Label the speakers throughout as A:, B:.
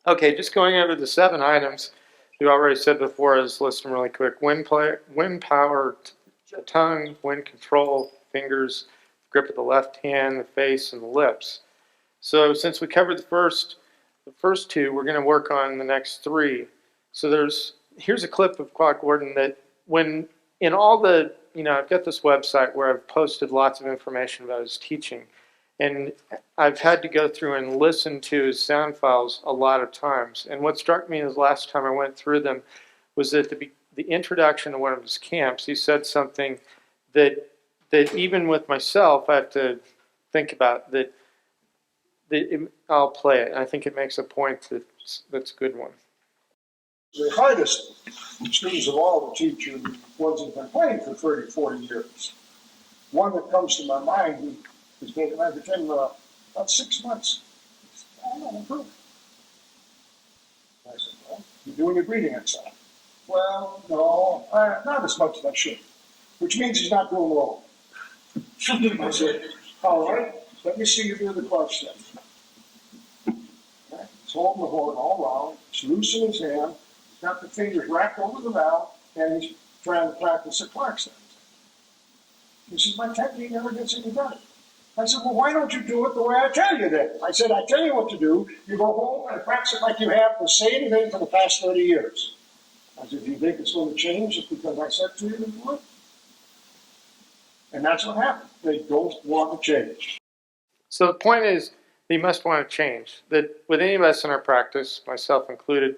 A: Okay, just going over the 7 items you already said before. Let's list them really quick. Wind power, tongue, wind control, fingers, grip of the left hand, the face, and the lips. So since we covered the first 2, we're going to work on the next 3. So here's a clip of Claude Gordon that when in all the, I've got this website where I've posted lots of information about his teaching. And I've had to go through and listen to his sound files a lot of times. And what struck me is last time I went through them was that the introduction to one of his camps, he said something that even with myself I have to think about, I'll play it. And I think it makes a point that's a good one.
B: The hardest students of all to teach are the ones that have been playing for 30, 40 years. One that comes to my mind is taken over to him about 6 months. I don't improve. I said, well, you're doing a greeting exam. Well, no, not as much as I should, which means he's not doing well. I said, all right, let me see you do the Clarke step. Okay. He's holding the horn all around, it's loose in his hand, he's got the fingers wrapped over the mouth, and he's trying to practice the Clarke step. He says, my technique never gets any better. I said, well, why don't you do it the way I tell you then? I said, I tell you what to do. You go home and practice it like you have the same thing for the past 30 years. I said, do you think it's going to change just because I said to you to do it? And that's what happened. They don't want to change.
A: So the point is, you must want to change. That with any of us in our practice, myself included,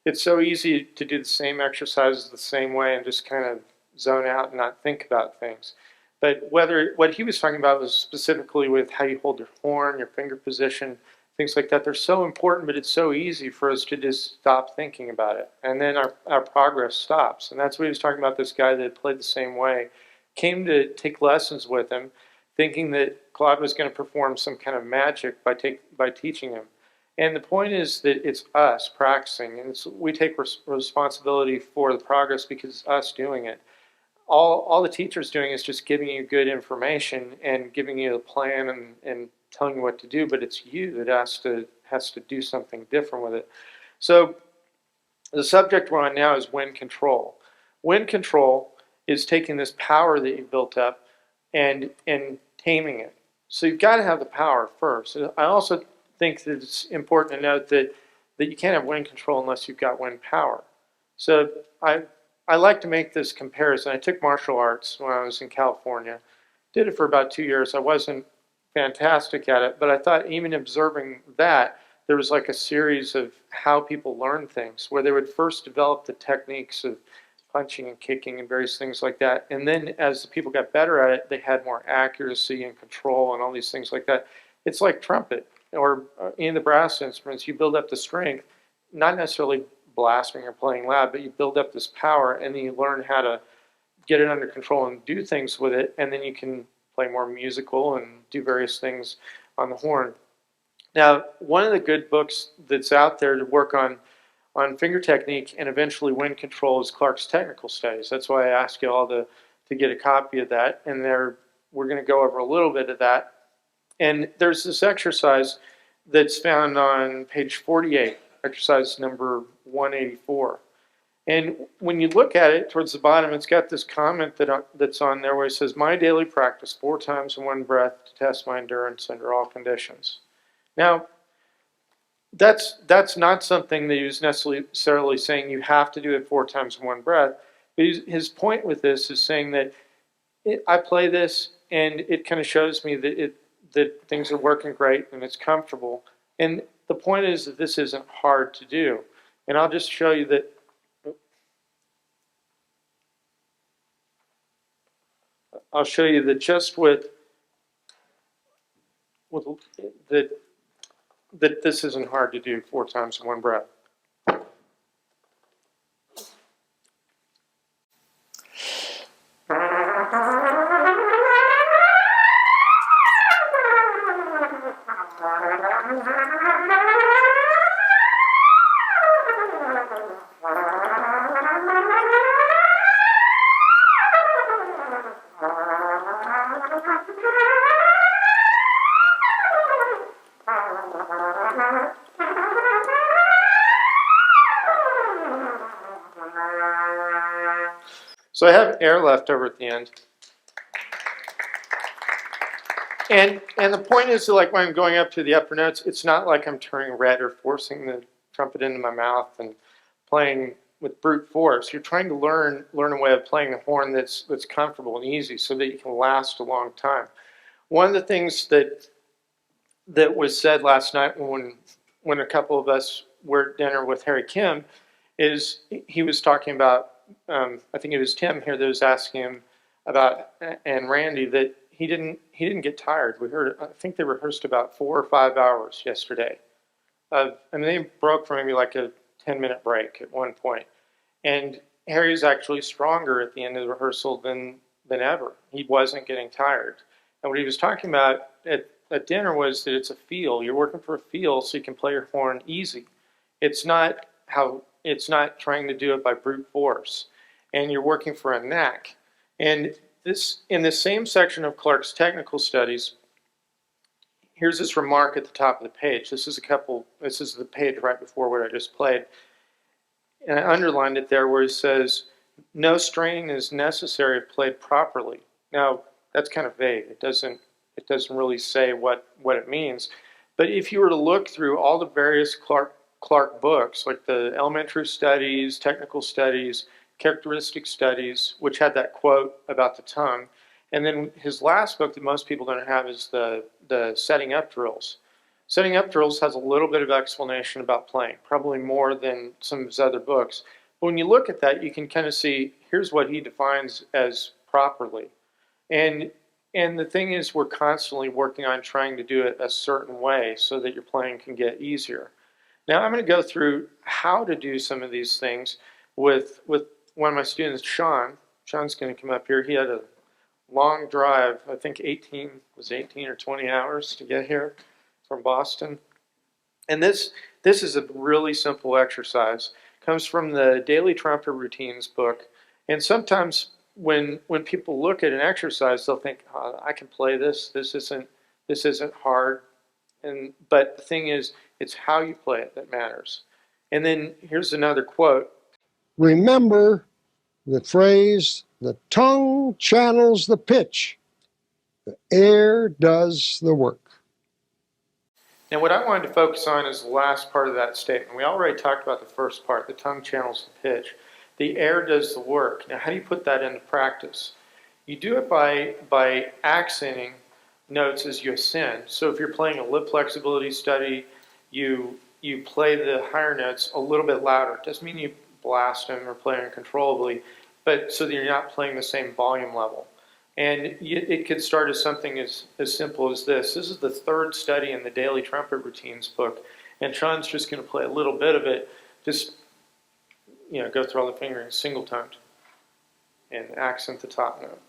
A: it's so easy to do the same exercises the same way and just kind of zone out and not think about things. But what he was talking about was specifically with how you hold your horn, your finger position, things like that. They're so important, but it's so easy for us to just stop thinking about it. And then our progress stops. And that's what he was talking about, this guy that played the same way, came to take lessons with him, thinking that Claude was going to perform some kind of magic by teaching him. And the point is that it's us practicing, and we take responsibility for the progress because it's us doing it. All the teacher's doing is just giving you good information and giving you a plan and telling you what to do, but it's you that has to do something different with it. So the subject we're on now is wind control. Wind control is taking this power that you've built up and taming it. So you've got to have the power first. I also think that it's important to note that you can't have wind control unless you've got wind power. So I like to make this comparison. I took martial arts when I was in California. Did it for about 2 years. I wasn't fantastic at it, but I thought even observing that, there was like a series of how people learn things, where they would first develop the techniques of punching and kicking and various things like that. And then as the people got better at it, they had more accuracy and control and all these things like that. It's like trumpet or any of the brass instruments. You build up the strength, not necessarily blasting or playing loud, but you build up this power and then you learn how to get it under control and do things with it, and then you can play more musical and do various things on the horn. Now, one of the good books that's out there to work on finger technique and eventually wind control is Clarke's Technical Studies. That's why I asked you all to get a copy of that, and we're going to go over a little bit of that. And there's this exercise that's found on page 48, exercise number 184. And when you look at it towards the bottom, it's got this comment that's on there where it says, my daily practice 4 times in one breath to test my endurance under all conditions. Now, that's not something that he was necessarily saying you have to do it 4 times in one breath. But his point with this is saying that I play this and it kind of shows me that things are working great and it's comfortable. And the point is that this isn't hard to do. And I'll just show you that. I'll show you that just with that this isn't hard to do 4 times in one breath. So I have air left over at the end. And the point is that, like, when I'm going up to the upper notes, it's not like I'm turning red or forcing the trumpet into my mouth and playing with brute force. You're trying to learn a way of playing the horn that's comfortable and easy so that you can last a long time. One of the things that was said last night when a couple of us were at dinner with Harry Kim is he was talking about, I think it was Tim here that was asking him about, and Randy, that he didn't get tired. We heard, I think they rehearsed about 4 or 5 hours yesterday. I mean, they broke for maybe like a 10-minute break at one point. And Harry's actually stronger at the end of the rehearsal than ever. He wasn't getting tired. And what he was talking about at dinner was that it's a feel. You're working for a feel so you can play your horn easy. It's not trying to do it by brute force. And you're working for a knack. And this, in the same section of Clarke's technical studies, here's this remark at the top of the page. This is the page right before what I just played. And I underlined it there where he says, no straining is necessary if played properly. Now, that's kind of vague. It doesn't really say what it means. But if you were to look through all the various Clarke books, like the elementary studies, technical studies, characteristic studies, which had that quote about the tongue, and then his last book that most people don't have is the setting up drills. Setting up drills has a little bit of explanation about playing, probably more than some of his other books. But when you look at that, you can kind of see, here's what he defines as properly. And the thing is, we're constantly working on trying to do it a certain way so that your playing can get easier. Now I'm going to go through how to do some of these things with one of my students, Shawn. Shawn's going to come up here. He had a long drive, I think 18 or 20 hours to get here from Boston. And this is a really simple exercise. It comes from the Daily Trumpet Routines book. And sometimes when people look at an exercise, they'll think, oh, I can play this. This isn't hard. But the thing is, it's how you play it that matters. And then here's another quote.
B: Remember the phrase, the tongue channels the pitch. The air does the work.
A: And what I wanted to focus on is the last part of that statement. We already talked about the first part, the tongue channels the pitch. The air does the work. Now, how do you put that into practice? You do it by accenting notes as you ascend. So if you're playing a lip flexibility study, you play the higher notes a little bit louder. It doesn't mean you blast them or play uncontrollably, but so that you're not playing the same volume level. And it could start as something as simple as this. This is the third study in the Daily Trumpet Routines book, and Shawn's just going to play a little bit of it, just go through all the fingering single-toned and accent the top note.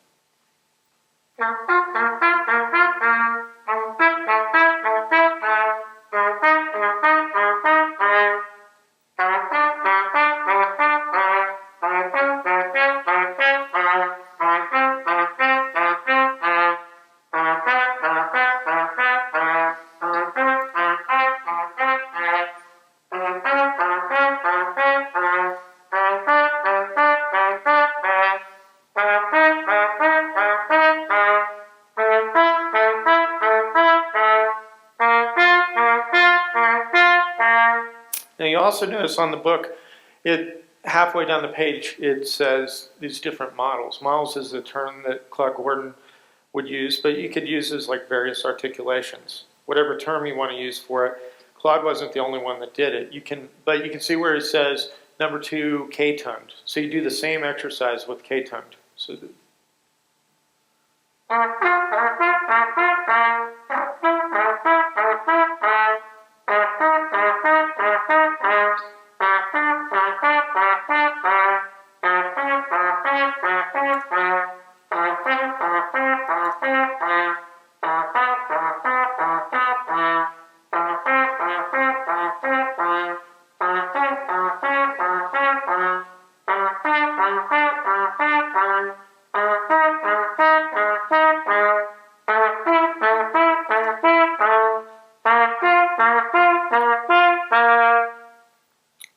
A: Now you also notice on the book, halfway down the page, it says these different models. Models is a term that Claude Gordon would use, but you could use as like various articulations. Whatever term you want to use for it. Claude wasn't the only one that did it. But you can see where it says number 2 K-toned. So you do the same exercise with K-toned. So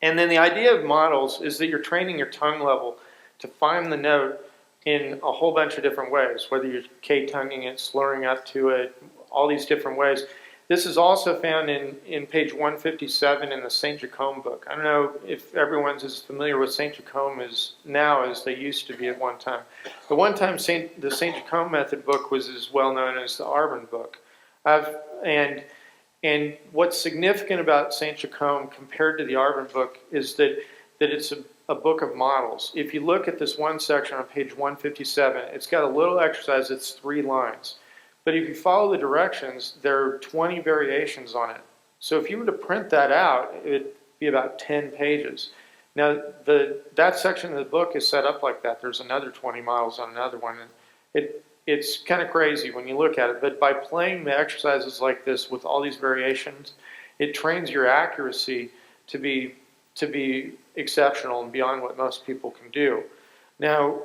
A: and then the idea of models is that you're training your tongue level to find the note in a whole bunch of different ways, whether you're K-tonguing it, slurring up to it, all these different ways. This is also found in page 157 in the St. Jacome book. I don't know if everyone's as familiar with St. Jacome is now as they used to be at one time. The one time the St. Jacome method book was as well known as the Arvin book. And what's significant about St. Jacome compared to the Arvin book is that it's a book of models. If you look at this one section on page 157, it's got a little exercise that's 3 lines. But if you follow the directions, there are 20 variations on it. So if you were to print that out, it would be about 10 pages. Now, that section of the book is set up like that. There's another 20 models on another one. And it's kind of crazy when you look at it. But by playing the exercises like this with all these variations, it trains your accuracy to be exceptional and beyond what most people can do. Now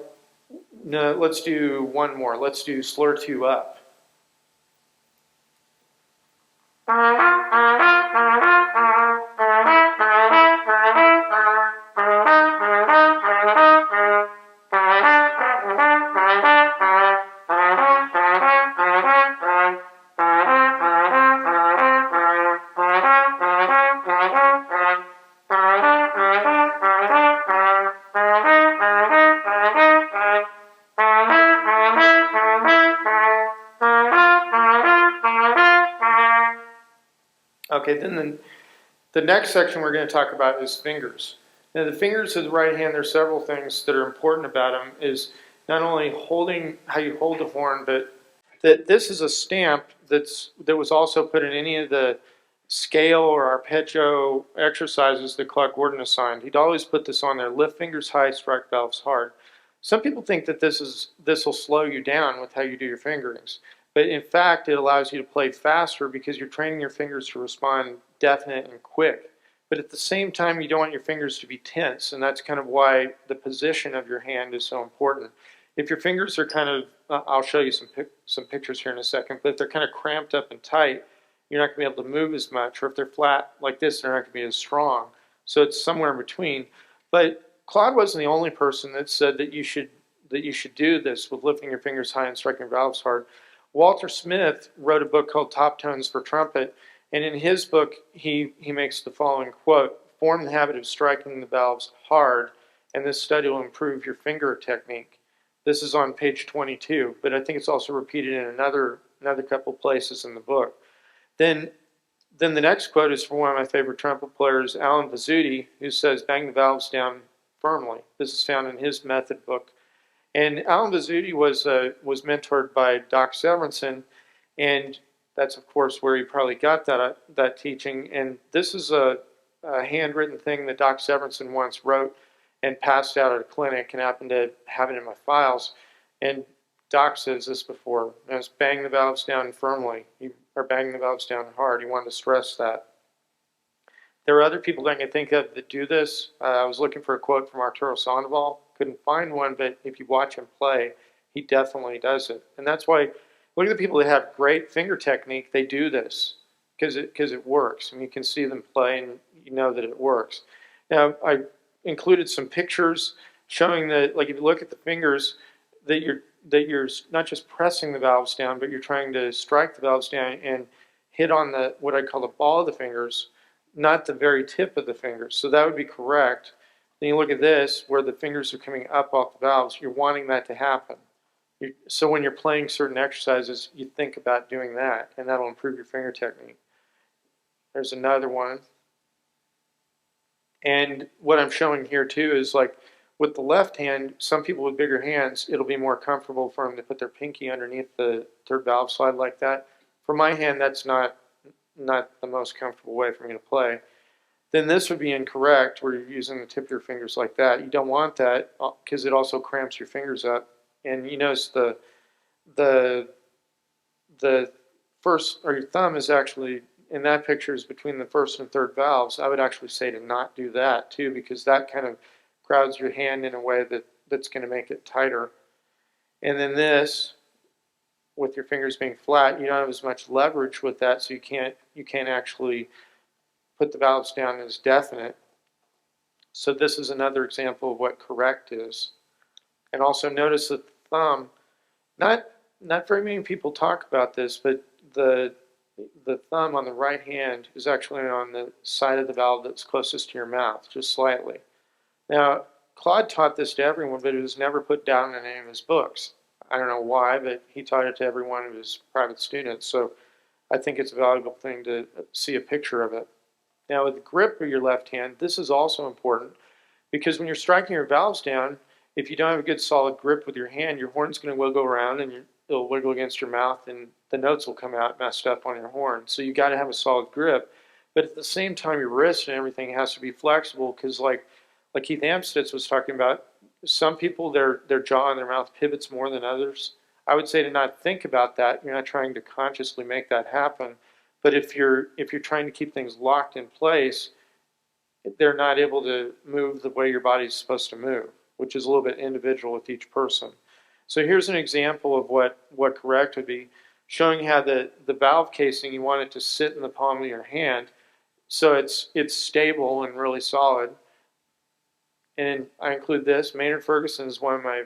A: let's do one more. Let's do slur 2 up. Okay, then the next section we're going to talk about is fingers. Now the fingers of the right hand, there's several things that are important about them, is not only holding, how you hold the horn, but that this is a stamp that was also put in any of the scale or arpeggio exercises that Claude Gordon assigned. He'd always put this on there: lift fingers high, strike valves hard. Some people think that this will slow you down with how you do your fingerings. But in fact, it allows you to play faster because you're training your fingers to respond definite and quick. But at the same time, you don't want your fingers to be tense, and that's kind of why the position of your hand is so important. If your fingers are kind of, I'll show you some pictures here in a second, but if they're kind of cramped up and tight, you're not going to be able to move as much. Or if they're flat like this, they're not going to be as strong. So it's somewhere in between. But Claude wasn't the only person that said that you should do this with lifting your fingers high and striking valves hard. Walter Smith wrote a book called Top Tones for Trumpet, and in his book he makes the following quote: "Form the habit of striking the valves hard, and this study will improve your finger technique." This is on page 22, but I think it's also repeated in another couple places in the book. Then the next quote is from one of my favorite trumpet players, Alan Vizzutti, who says, "Bang the valves down firmly." This is found in his method book. And Alan Vizzutti was mentored by Doc Severinsen, and that's of course where he probably got that teaching. And this is a handwritten thing that Doc Severinsen once wrote and passed out at a clinic, and happened to have it in my files. And Doc says this before: "It's bang the valves down firmly, or bang the valves down hard." He wanted to stress that. There are other people that I can think of that do this. I was looking for a quote from Arturo Sandoval. Couldn't find one, but if you watch him play, he definitely does it. And that's why, look at the people that have great finger technique, they do this because it works. And you can see them play and you know that it works. Now, I included some pictures showing that, like, if you look at the fingers, that you're not just pressing the valves down, but you're trying to strike the valves down and hit on what I call the ball of the fingers, not the very tip of the fingers. So that would be correct. Then you look at this, where the fingers are coming up off the valves, you're wanting that to happen. So when you're playing certain exercises, you think about doing that, and that'll improve your finger technique. There's another one. And what I'm showing here too is, like, with the left hand, some people with bigger hands, it'll be more comfortable for them to put their pinky underneath the third valve slide like that. For my hand, that's not the most comfortable way for me to play. Then this would be incorrect, where you're using the tip of your fingers like that. You don't want that because it also cramps your fingers up. And you notice the first, or your thumb is actually, in that picture, is between the first and third valves. I would actually say to not do that too, because that kind of crowds your hand in a way that's going to make it tighter. And then this, with your fingers being flat, you don't have as much leverage with that, so you can't actually put the valves down as definite. So this is another example of what correct is. And also notice that the thumb, not very many people talk about this, but the thumb on the right hand is actually on the side of the valve that's closest to your mouth, just slightly. Now, Claude taught this to everyone, but it was never put down in any of his books. I don't know why, but he taught it to every one of his private students, so I think it's a valuable thing to see a picture of it. Now, with the grip of your left hand, this is also important, because when you're striking your valves down, if you don't have a good solid grip with your hand, your horn's going to wiggle around and it'll wiggle against your mouth and the notes will come out messed up on your horn. So you got to have a solid grip. But at the same time, your wrist and everything has to be flexible, because like Keith Amstutz was talking about, some people, their jaw and their mouth pivots more than others. I would say to not think about that. You're not trying to consciously make that happen. But if you're trying to keep things locked in place, they're not able to move the way your body's supposed to move, which is a little bit individual with each person. So here's an example of what correct would be, showing how the valve casing, you want it to sit in the palm of your hand so it's stable and really solid. And I include this. Maynard Ferguson is one of my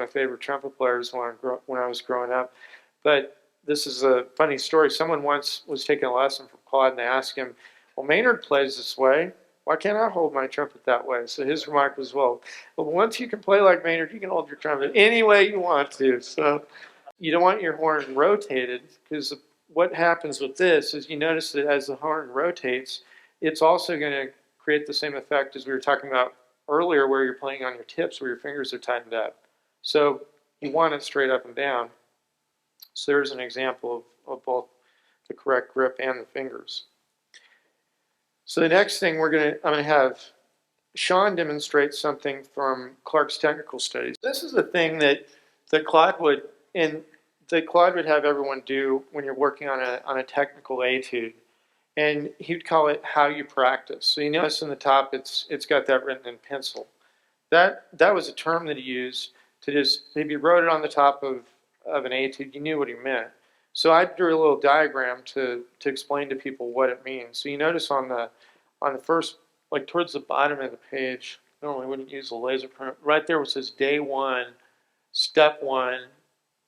A: favorite trumpet players when I was growing up. But this is a funny story. Someone once was taking a lesson from Claude and they asked him, well, Maynard plays this way. Why can't I hold my trumpet that way? So his remark was, well, once you can play like Maynard, you can hold your trumpet any way you want to. So you don't want your horn rotated, because what happens with this is you notice that as the horn rotates, it's also going to create the same effect as we were talking about earlier, where you're playing on your tips, where your fingers are tightened up. So you want it straight up and down. So there's an example of both the correct grip and the fingers. So the next thing I'm going to have Shawn demonstrate something from Clarke's technical studies. This is the thing that Claude would have everyone do when you're working on a technical etude, and he'd call it how you practice. So you notice in the top it's got that written in pencil. That was a term that he used to just, if he wrote it on the top of an etude, you knew what he meant. So I drew a little diagram to explain to people what it means. So you notice on the first, like towards the bottom of the page, normally wouldn't use a laser print, right there where it says day 1, step 1,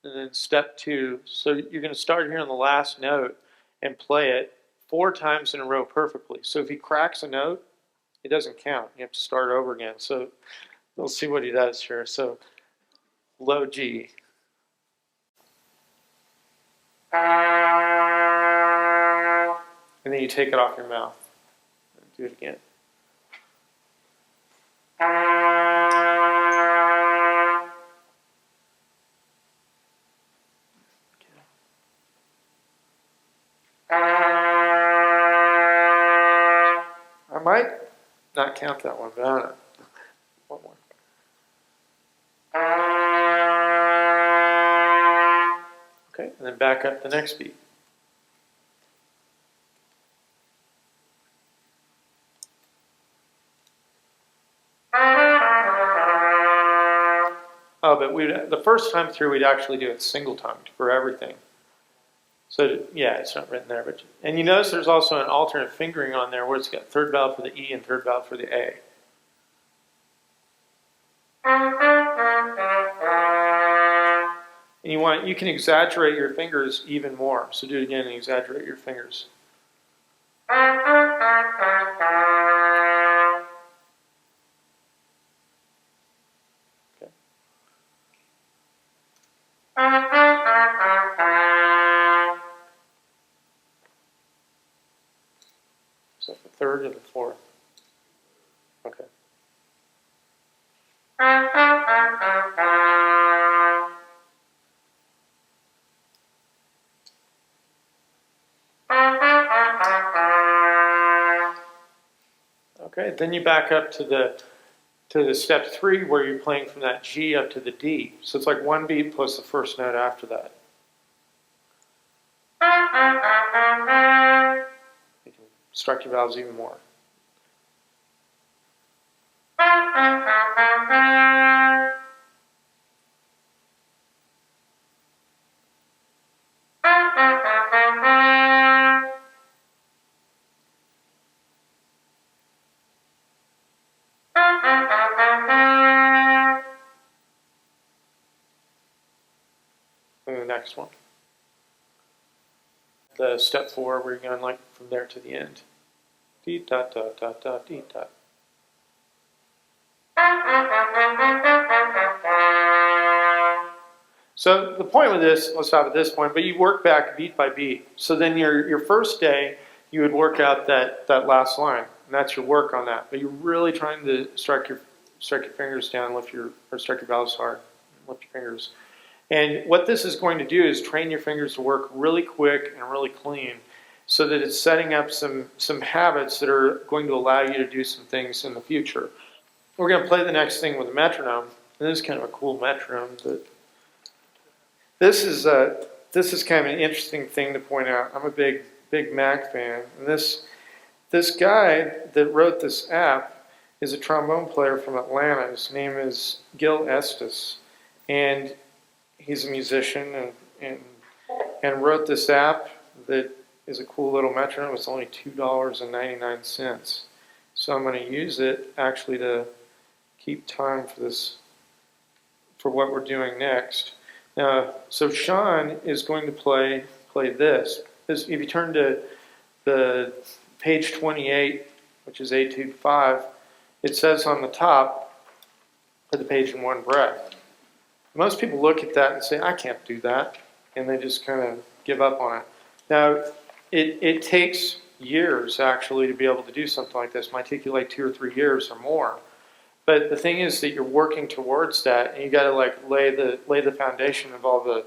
A: and then step 2. So you're going to start here on the last note and play it 4 times in a row perfectly. So if he cracks a note, it doesn't count. You have to start over again. So we'll see what he does here. So low G. And then you take it off your mouth. Do it again. I might not count that one, but I don't know. One more. Okay, and then back up the next beat. Oh, but the first time through, we'd actually do it single-tongued for everything. So, yeah, it's not written there. And you notice there's also an alternate fingering on there where it's got third valve for the E and third valve for the A. And you can exaggerate your fingers even more. So do it again and exaggerate your fingers. Okay. So the third or the fourth. Okay. Okay, then you back up to the step 3 where you're playing from that G up to the D. So it's like one beat plus the first note after that. You can strike your valves even more. next one. The step 4, we're going like from there to the end. Dee dot dot dot dot dee dot. So the point with this, let's stop at this point, but you work back beat by beat. So then your first day, you would work out that last line, and that's your work on that. But you're really trying to strike your fingers down, or strike your valves hard, lift your fingers. And what this is going to do is train your fingers to work really quick and really clean, so that it's setting up some habits that are going to allow you to do some things in the future. We're going to play the next thing with a metronome. And this is kind of a cool metronome. This is kind of an interesting thing to point out. I'm a big Mac fan, and this guy that wrote this app is a trombone player from Atlanta. His name is Gil Estes, and he's a musician and wrote this app that is a cool little metronome. It's only $2.99. So I'm going to use it actually to keep time for what we're doing next. Now, so Shawn is going to play this. If you turn to the page 28, which is Etude 5, it says on the top, put the page in one breath. Most people look at that and say, I can't do that, and they just kind of give up on it. Now, it takes years, actually, to be able to do something like this. It might take you like 2 or 3 years or more. But the thing is that you're working towards that, and you got to like lay the foundation of all the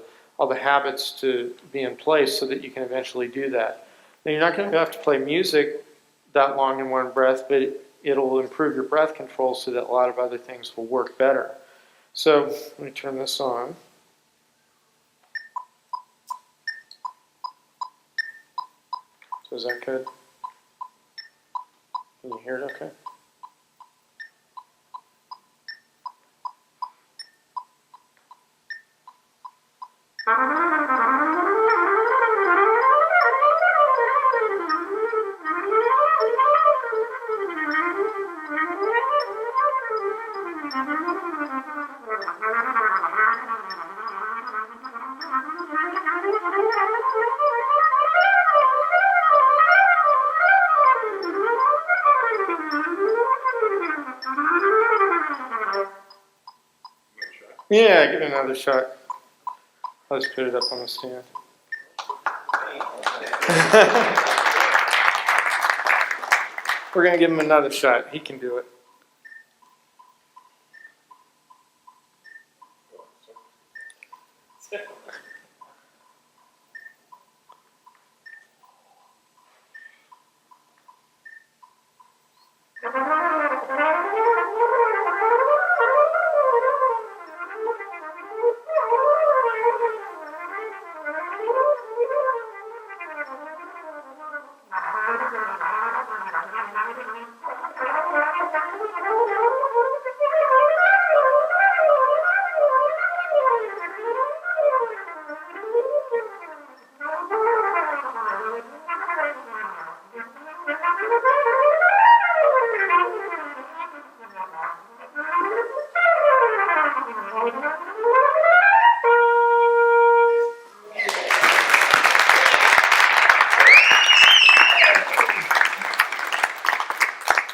A: habits to be in place so that you can eventually do that. Now, you're not going to have to play music that long in one breath, but it'll improve your breath control so that a lot of other things will work better. So let me turn this on. So is that good? Can you hear it okay? Yeah, give it another shot. I'll just put it up on the stand. We're going to give him another shot. He can do it.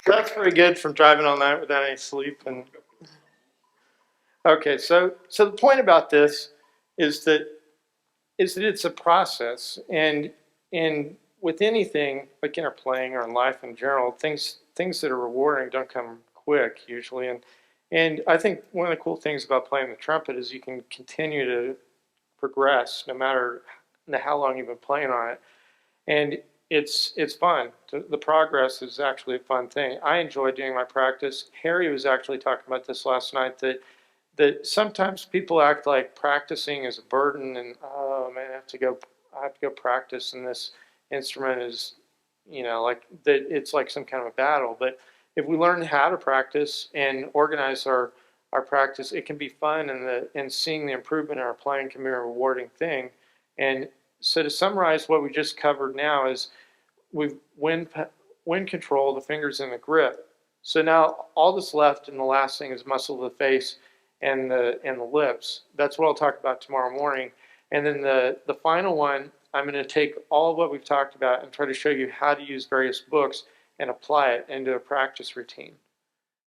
A: That's pretty good from driving all night without any sleep. And okay, so the point about this is that it's a process, and with anything like in our playing or in life in general, things that are rewarding don't come quick usually. And I think one of the cool things about playing the trumpet is you can continue to progress no matter how long you've been playing on it, and it's fun. The progress is actually a fun thing. I enjoy doing my practice. Harry was actually talking about this last night, that sometimes people act like practicing is a burden, and oh man, I have to go practice, and this instrument is, like that. It's like some kind of a battle. But if we learn how to practice and organize our practice, it can be fun, and seeing the improvement in our playing can be a rewarding thing. And so to summarize what we just covered now is we've wind control, the fingers in the grip. So now all that's left in the last thing is muscle of the face and the lips. That's what I'll talk about tomorrow morning. And then the final one, I'm going to take all of what we've talked about and try to show you how to use various books and apply it into a practice routine.